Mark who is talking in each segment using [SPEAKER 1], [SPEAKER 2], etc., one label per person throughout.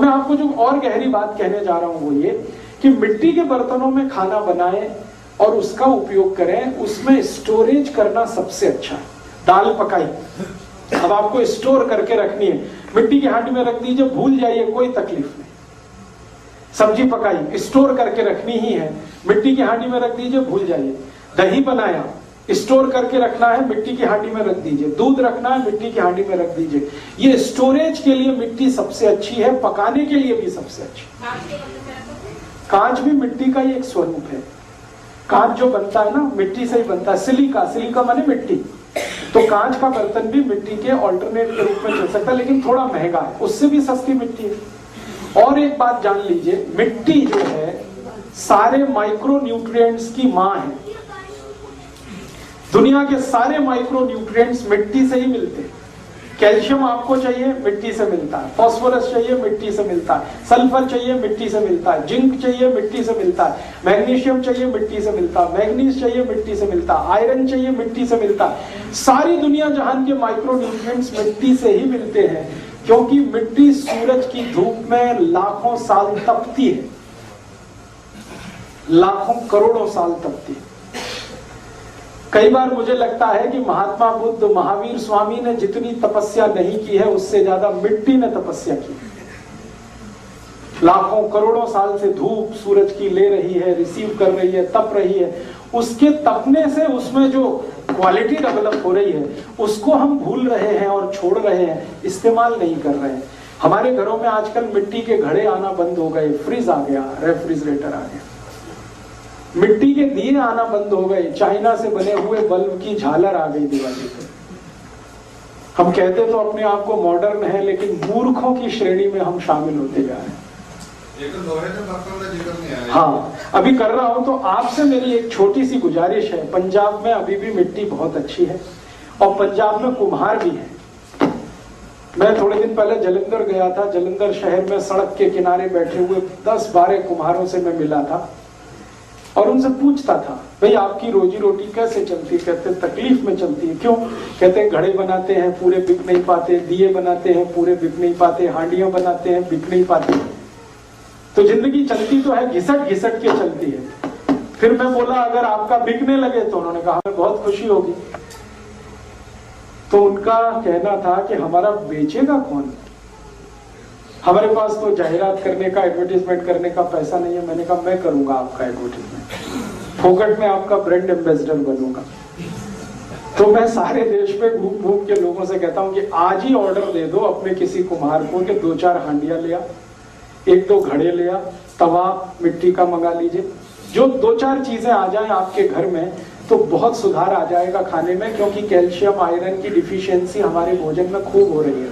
[SPEAKER 1] अब मैं आपको जो और गहरी बात कहने जा रहा हूं वो ये कि मिट्टी के बर्तनों में खाना बनाएं और उसका उपयोग करें, उसमें स्टोरेज करना सबसे अच्छा है। दाल पकाई, अब आपको स्टोर करके रखनी है, मिट्टी की हांडी में रख दीजिए, भूल जाइए, कोई तकलीफ नहीं। सब्जी पकाई, स्टोर करके रखनी ही है, मिट्टी की हांडी में रख दीजिए, भूल जाइए। दही बनाया, स्टोर करके रखना है, मिट्टी की हांडी में रख दीजिए। दूध रखना है, मिट्टी की हांडी में रख दीजिए। ये स्टोरेज के लिए मिट्टी सबसे अच्छी है, पकाने के लिए भी सबसे अच्छी। कांच भी मिट्टी का ही एक स्वरूप है। कांच जो बनता है ना, मिट्टी से ही बनता है। सिलिका, सिलिका माने मिट्टी, तो कांच का बर्तन भी मिट्टी के ऑल्टरनेट के रूप में चल सकता है, लेकिन थोड़ा महंगा है, उससे भी सस्ती मिट्टी है। और एक बात जान लीजिए, मिट्टी जो है सारे माइक्रो न्यूट्रिएंट्स की मां है। दुनिया के सारे माइक्रो न्यूट्रिएंट्स मिट्टी से ही मिलते हैं। कैल्शियम आपको चाहिए, मिट्टी से मिलता है। फास्फोरस चाहिए, मिट्टी से मिलता है। सल्फर चाहिए, मिट्टी से मिलता है। जिंक चाहिए, मिट्टी से मिलता है। मैग्नीशियम चाहिए, मिट्टी से मिलता है। मैग्नीज चाहिए, मिट्टी से मिलता है। आयरन चाहिए, मिट्टी से मिलता है। सारी दुनिया जहान के माइक्रो न्यूट्रिएंट्स मिट्टी से ही मिलते हैं, क्योंकि मिट्टी सूरज की धूप में लाखों साल तपती है, लाखों करोड़ों साल तपती है। कई बार मुझे लगता है कि महात्मा बुद्ध, महावीर स्वामी ने जितनी तपस्या नहीं की है, उससे ज्यादा मिट्टी ने तपस्या की। लाखों करोड़ों साल से धूप सूरज की ले रही है, रिसीव कर रही है, तप रही है। उसके तपने से उसमें जो क्वालिटी डेवलप हो रही है, उसको हम भूल रहे हैं और छोड़ रहे हैं, इस्तेमाल नहीं कर रहे हैं। हमारे घरों में आजकल मिट्टी के घड़े आना बंद हो गए, फ्रिज आ गया, रेफ्रिजरेटर आ गया। मिट्टी के दिए आना बंद हो गए, चाइना से बने हुए बल्ब की झालर आ गई दिवाली पे। हम कहते तो अपने आप को मॉडर्न है, लेकिन मूर्खों की श्रेणी में हम शामिल होते जा रहे हैं। हाँ, अभी कर रहा हूं। तो आपसे मेरी एक छोटी सी गुजारिश है, पंजाब में अभी भी मिट्टी बहुत अच्छी है और पंजाब में कुम्हार भी है। मैं थोड़े दिन पहले जलंधर गया था। जलंधर शहर में सड़क के किनारे बैठे हुए 10-12 कुम्हारों से मैं मिला था और उनसे पूछता था, भाई आपकी रोजी रोटी कैसे चलती है? कहते तकलीफ में चलती है। क्यों? कहते घड़े बनाते हैं, पूरे बिक नहीं पाते। दिए बनाते हैं, पूरे बिक नहीं पाते। हांडियां बनाते हैं, बिक नहीं पाते। तो जिंदगी चलती तो है, घिसट घिसट के चलती है। फिर मैं बोला, अगर आपका बिकने लगे तो? उन्होंने कहा बहुत खुशी होगी। तो उनका कहना था कि हमारा बेचेगा कौन? हमारे पास तो जाहिरात करने का, एडवर्टाइजमेंट करने का पैसा नहीं है। मैंने कहा मैं करूंगा आपका एडवर्टाइजमेंट, फोकट में आपका ब्रांड एम्बेसडर बनूंगा। तो मैं सारे देश में घूम घूम के लोगों से कहता हूं कि आज ही ऑर्डर दे दो अपने किसी कुम्हार को कि 2-4 हांडियां ले आ, 1-2 घड़े ले आ, तवा मिट्टी का मंगा लीजिए। जो 2-4 चीजें आ जाएं आपके घर में तो बहुत सुधार आ जाएगा खाने में, क्योंकि कैल्शियम आयरन की डिफिशियंसी हमारे भोजन में खूब हो रही है।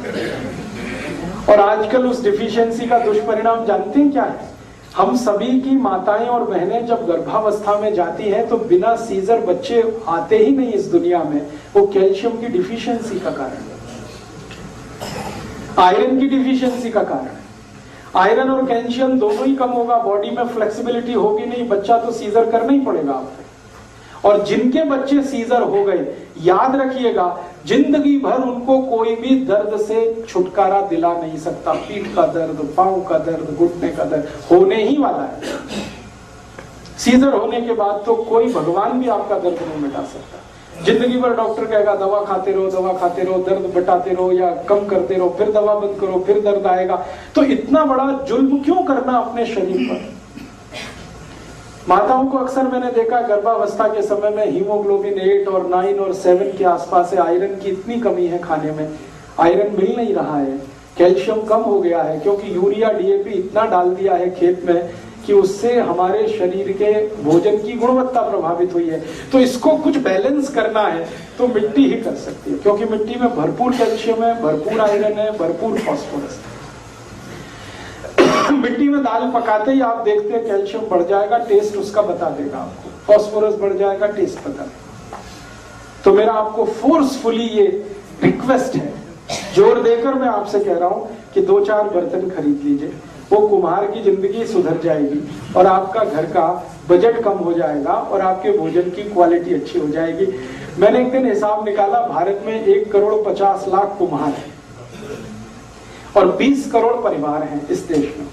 [SPEAKER 1] और आजकल उस डिफिशियंसी का दुष्परिणाम जानते हैं क्या है? हम सभी की माताएं और बहनें जब गर्भावस्था में जाती हैं तो बिना सीजर बच्चे आते ही नहीं इस दुनिया में। वो कैल्शियम की डिफिशियंसी का कारण है, आयरन की डिफिशियंसी का कारण है। आयरन और कैल्शियम दोनों ही कम होगा, बॉडी में फ्लेक्सिबिलिटी होगी नहीं, बच्चा तो सीजर करना ही पड़ेगा आपको। और जिनके बच्चे सीजर हो गए, याद रखिएगा, जिंदगी भर उनको कोई भी दर्द से छुटकारा दिला नहीं सकता। पीठ का दर्द, पांव का दर्द, घुटने का दर्द होने ही वाला है। सीजर होने के बाद तो कोई भगवान भी आपका दर्द नहीं मिटा सकता। जिंदगी भर डॉक्टर कहेगा दवा खाते रहो, दवा खाते रहो, दर्द बटाते रहो या कम करते रहो, फिर दवा बंद करो, फिर दर्द आएगा। तो इतना बड़ा जुल्म क्यों करना अपने शरीर पर? माताओं को अक्सर मैंने देखा गर्भावस्था के समय में हीमोग्लोबिन 8 और 9 और 7 के आसपास है। आयरन की इतनी कमी है, खाने में आयरन मिल नहीं रहा है, कैल्शियम कम हो गया है, क्योंकि यूरिया डीएपी इतना डाल दिया है खेत में कि उससे हमारे शरीर के भोजन की गुणवत्ता प्रभावित हुई है। तो इसको कुछ बैलेंस करना है तो मिट्टी ही कर सकती है, क्योंकि मिट्टी में भरपूर कैल्शियम है, भरपूर आयरन है, भरपूर फास्फोरस है। मिट्टी में दाल पकाते ही आप देखते हैं कैल्शियम बढ़ जाएगा, टेस्ट उसका बता देगा आपको, फास्फोरस बढ़ जाएगा, टेस्ट बता देगा। तो मेरा आपको फोर्सफुली ये रिक्वेस्ट है, जोर देकर मैं आपसे कह रहा हूं कि 2-4 बर्तन खरीद लीजिए। वो कुम्हार की जिंदगी सुधर जाएगी और आपका घर का बजट कम हो जाएगा और आपके भोजन की क्वालिटी अच्छी हो जाएगी। मैंने एक दिन हिसाब निकाला, भारत में 1,50,00,000 कुम्हार है और 20 करोड़ परिवार हैं इस देश में।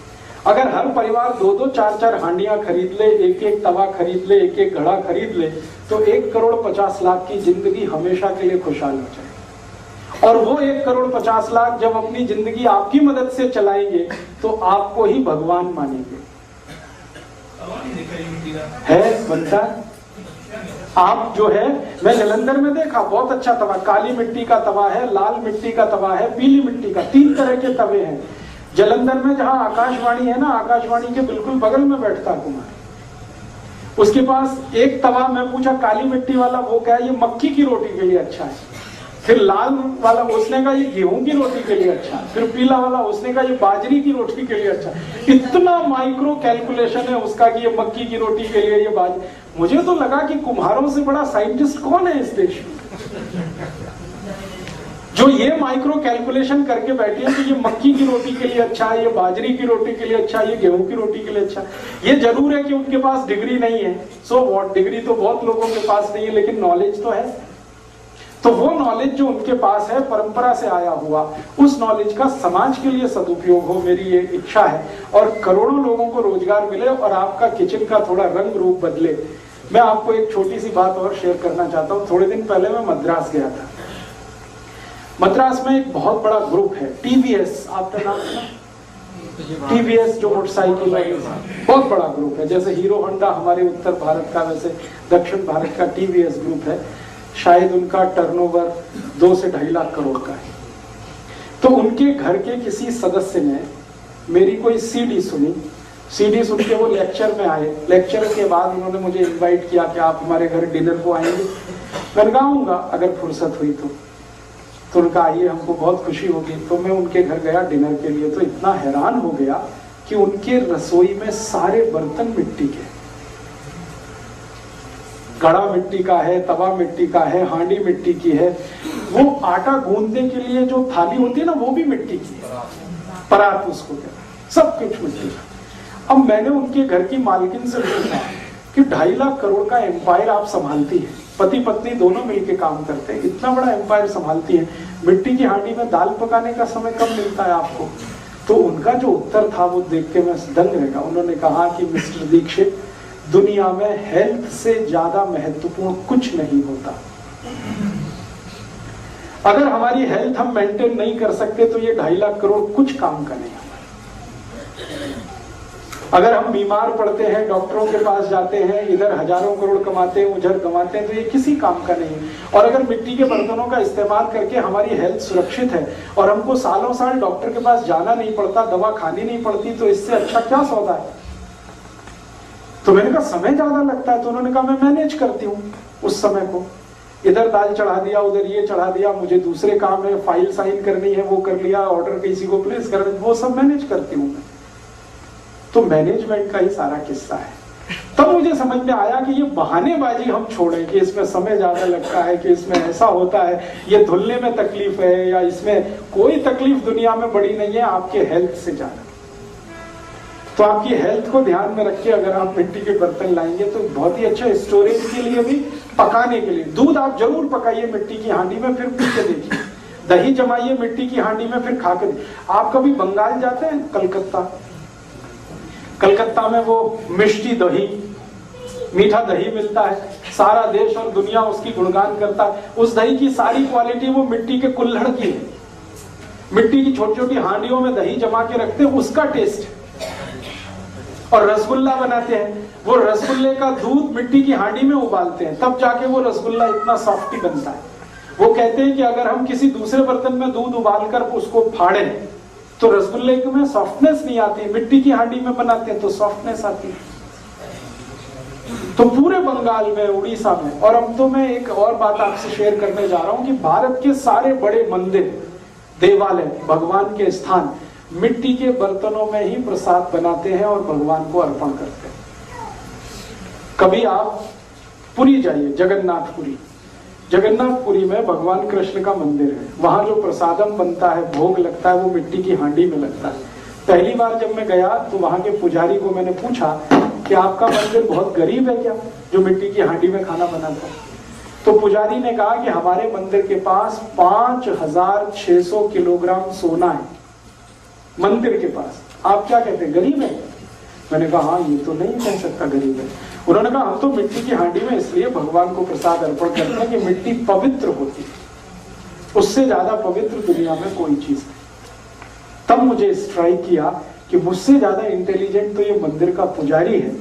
[SPEAKER 1] अगर हर परिवार 2-2, 4-4 हांडियां खरीद ले, एक-एक तवा खरीद ले, एक-एक घड़ा खरीद ले, तो 1 करोड़ 50 लाख की जिंदगी हमेशा के लिए खुशहाल हो जाए। और वो 1 करोड़ 50 लाख जब अपनी जिंदगी आपकी मदद से चलाएंगे तो आपको ही भगवान मानेंगे। है बनता आप जो है, मैं जलंधर में देखा बहुत अच्छा तवा, काली मिट्टी का तवा है, लाल मिट्टी का तवा है, पीली मिट्टी का, 3 तरह के तवे हैं। जलंधर में जहां आकाशवाणी है ना, आकाशवाणी के बिल्कुल बगल में बैठता कुमार, उसके पास एक तवा, मैं पूछा काली मिट्टी वाला वो क्या है, ये मक्की की रोटी के लिए अच्छा है। फिर लाल वाला उसने कहा ये गेहूं की रोटी के लिए अच्छा है। फिर पीला वाला उसने कहा ये बाजरी की रोटी के लिए अच्छा है। इतना माइक्रो कैलकुलेशन है उसका कि ये मक्की की रोटी के लिए, ये बाजरी। मुझे तो लगा कि कुम्हारों से बड़ा साइंटिस्ट कौन है इस देश में, जो ये माइक्रो कैलकुलेशन करके बैठे हैं कि ये मक्की की रोटी के लिए अच्छा है, ये बाजरी की रोटी के लिए अच्छा है, ये गेहूं की रोटी के लिए अच्छा है। ये जरूर है कि उनके पास डिग्री नहीं है, सो व्हाट, डिग्री तो बहुत लोगों के पास नहीं है, लेकिन नॉलेज तो है। तो वो नॉलेज जो उनके पास है, परंपरा से आया हुआ, उस नॉलेज का समाज के लिए सदुपयोग हो, मेरी ये इच्छा है। और करोड़ों लोगों को रोजगार मिले और आपका किचन का थोड़ा रंग रूप बदले। मैं आपको एक छोटी सी बात और शेयर करना चाहता हूँ। थोड़े दिन पहले मैं मद्रास गया था। मद्रास में एक बहुत बड़ा ग्रुप है, टीवीएस, आपका नाम सुना? टीवीएस जो मोटरसाइकिल है, बहुत बड़ा ग्रुप है। जैसे हीरो होंडा हमारे उत्तर भारत का, वैसे दक्षिण भारत का टीवीएस ग्रुप है। शायद उनका टर्नओवर 2 से 2.5 लाख करोड़ का है। तो उनके घर के किसी सदस्य ने मेरी कोई सीडी सुनी, सीडी सुन के वो लेक्चर में आए। लेक्चर के बाद उन्होंने मुझे इनवाइट किया कि आप हमारे घर डिनर को आएंगे। मैंने कहा आऊंगा अगर फुर्सत हुई तो उनका आइए, हमको बहुत खुशी होगी। तो मैं उनके घर गया डिनर के लिए, तो इतना हैरान हो गया कि उनके रसोई में सारे बर्तन मिट्टी के, घड़ा मिट्टी का है, तवा मिट्टी का है, हांडी मिट्टी की है, वो आटा गूंदने के लिए जो थाली होती है ना वो भी मिट्टी की है, परात उसको कहते हैं, सब कुछ मिट्टी का। अब मैंने उनके घर की मालकिन से पूछा कि 2.5 लाख करोड़ का एम्पायर आप संभालती है, पति पत्नी दोनों मिलके काम करते हैं, इतना बड़ा एम्पायर संभालती है, मिट्टी की हांडी में दाल पकाने का समय कब मिलता है आपको? तो उनका जो उत्तर था वो देख के मैं दंग रह गया। उन्होंने कहा कि मिस्टर दीक्षित, दुनिया में हेल्थ से ज्यादा महत्वपूर्ण कुछ नहीं होता। अगर हमारी हेल्थ हम मेंटेन नहीं कर सकते तो ये 2.5 लाख करोड़ कुछ काम का नहीं। अगर हम बीमार पड़ते हैं, डॉक्टरों के पास जाते हैं, इधर हजारों करोड़ कमाते हैं, उधर कमाते हैं, तो ये किसी काम का नहीं है। और अगर मिट्टी के बर्तनों का इस्तेमाल करके हमारी हेल्थ सुरक्षित है और हमको सालों साल डॉक्टर के पास जाना नहीं पड़ता, दवा खानी नहीं पड़ती, तो इससे अच्छा क्या सौदा है? तो मैंने कहा समय ज्यादा लगता है। तो उन्होंने कहा मैं मैनेज करती हूँ उस समय को, इधर दाल चढ़ा दिया, उधर ये चढ़ा दिया, मुझे दूसरे काम है, फाइल साइन करनी है वो कर लिया, ऑर्डर किसी को प्लेस कर, वो सब मैनेज करती हूँ मैं। तो मैनेजमेंट का ही सारा किस्सा है। तब मुझे समझ में आया कि ये बहानेबाजी हम छोड़ें कि इसमें समय ज्यादा लगता है, कि इसमें ऐसा होता है, ये धुलने में तकलीफ है, या इसमें कोई तकलीफ दुनिया में बड़ी नहीं है आपके हेल्थ से ज्यादा। तो आपकी हेल्थ को ध्यान में रख के अगर आप मिट्टी के बर्तन लाएंगे तो बहुत ही अच्छा, स्टोरेज के लिए भी, पकाने के लिए। दूध आप जरूर पकाइए मिट्टी की हांडी में, फिर पी के देखिए। दही जमाइए मिट्टी की हांडी में, फिर खा के। आप कभी बंगाल जाते हैं? कलकत्ता में वो मिष्टी दही, मीठा दही मिलता है, सारा देश और दुनिया उसकी गुणगान करता है। उस दही की सारी क्वालिटी वो मिट्टी के कुल्हड़ की है, मिट्टी की छोटी छोटी हांडियों में दही जमा के रखते हैं, उसका टेस्ट। और रसगुल्ला बनाते हैं, वो रसगुल्ले का दूध मिट्टी की हांडी में उबालते हैं, तब जाके वो रसगुल्ला इतना सॉफ्टी बनता है। वो कहते हैं कि अगर हम किसी दूसरे बर्तन में दूध उबालकर उसको फाड़ें तो रसगुल्ले में सॉफ्टनेस नहीं आती, मिट्टी की हांडी में बनाते हैं तो सॉफ्टनेस आती है। तो पूरे बंगाल में, उड़ीसा में, और अब तो मैं एक और बात आपसे शेयर करने जा रहा हूं कि भारत के सारे बड़े मंदिर, देवालय, भगवान के स्थान मिट्टी के बर्तनों में ही प्रसाद बनाते हैं और भगवान को अर्पण करते हैं। कभी आप पुरी जाइए, जगन्नाथपुरी, जगन्नाथपुरी में भगवान कृष्ण का मंदिर है। वहां जो प्रसादम बनता है, भोग लगता है, वो मिट्टी की हांडी में लगता है। पहली बार जब मैं गया तो वहां के पुजारी को मैंने पूछा कि आपका मंदिर बहुत गरीब है क्या, जो मिट्टी की हांडी में खाना बनाता है? तो पुजारी ने कहा कि हमारे मंदिर के पास 5600 किलोग्राम सोना है, मंदिर के पास, आप क्या कहते हैं, गरीब है? मैंने कहा हाँ, ये तो नहीं कह सकता गरीब है। उन्होंने कहा हम तो मिट्टी की हांडी में इसलिए भगवान को प्रसाद अर्पण करते हैं कि मिट्टी पवित्र होती है, उससे ज्यादा पवित्र दुनिया में कोई चीज नहीं। तब मुझे स्ट्राइक किया कि मुझसे ज्यादा इंटेलिजेंट तो ये मंदिर का पुजारी है,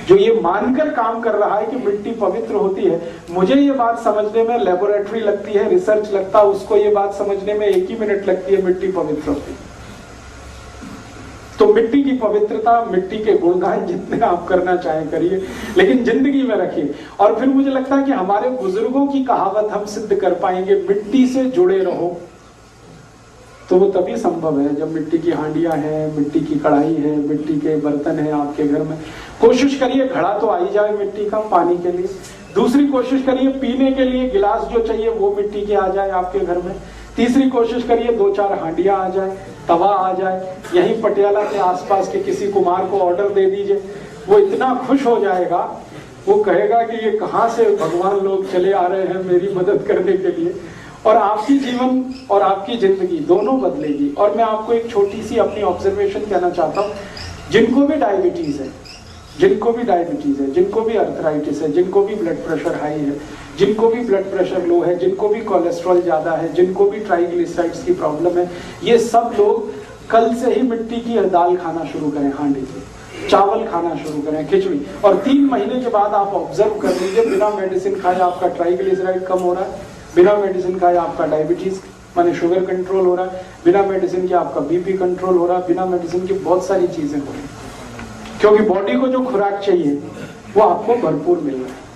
[SPEAKER 1] जो ये मानकर काम कर रहा है कि मिट्टी पवित्र होती है। मुझे ये बात समझने में लेबोरेटरी लगती है, रिसर्च लगता है, उसको ये बात समझने में 1 ही मिनट लगती है, मिट्टी पवित्र होती है। तो मिट्टी की पवित्रता, मिट्टी के गुणगान जितने आप करना चाहें करिए, लेकिन जिंदगी में रखिए। और फिर मुझे लगता है कि हमारे बुजुर्गों की कहावत हम सिद्ध कर पाएंगे, मिट्टी से जुड़े रहो, तो वो तभी संभव है जब मिट्टी की हांडियां हैं, मिट्टी की कढ़ाई है, मिट्टी के बर्तन हैं आपके घर में। कोशिश करिए घड़ा तो आ ही जाए मिट्टी का पानी के लिए। दूसरी कोशिश करिए पीने के लिए गिलास जो चाहिए वो मिट्टी के आ जाए आपके घर में। तीसरी कोशिश करिए 2-4 हांडियां आ जाए, तवा आ जाए। यहीं पटियाला के आसपास के किसी कुमार को ऑर्डर दे दीजिए, वो इतना खुश हो जाएगा, वो कहेगा कि ये कहाँ से भगवान लोग चले आ रहे हैं मेरी मदद करने के लिए। और आपकी जीवन और आपकी जिंदगी दोनों बदलेगी। और मैं आपको एक छोटी सी अपनी ऑब्जर्वेशन कहना चाहता हूँ, जिनको भी डायबिटीज है, जिनको भी डायबिटीज है, जिनको भी अर्थराइटिस है, जिनको भी ब्लड प्रेशर हाई है, जिनको भी ब्लड प्रेशर लो है, जिनको भी कोलेस्ट्रॉल ज्यादा है, जिनको भी ट्राइग्लिसराइड्स की प्रॉब्लम है, ये सब लोग कल से ही मिट्टी की दाल खाना शुरू करें, हांडी की चावल खाना शुरू करें, खिचड़ी। और 3 महीने के बाद आप ऑब्जर्व कर लीजिए, बिना मेडिसिन खाए आपका ट्राइग्लिसराइड कम हो रहा है, बिना मेडिसिन खाए आपका डायबिटीज माने शुगर कंट्रोल हो रहा है, बिना मेडिसिन के आपका बीपी कंट्रोल हो रहा है, बिना मेडिसिन की बहुत सारी चीजें हो रही हैं, क्योंकि बॉडी को जो खुराक चाहिए वो आपको भरपूर मिल रहा है।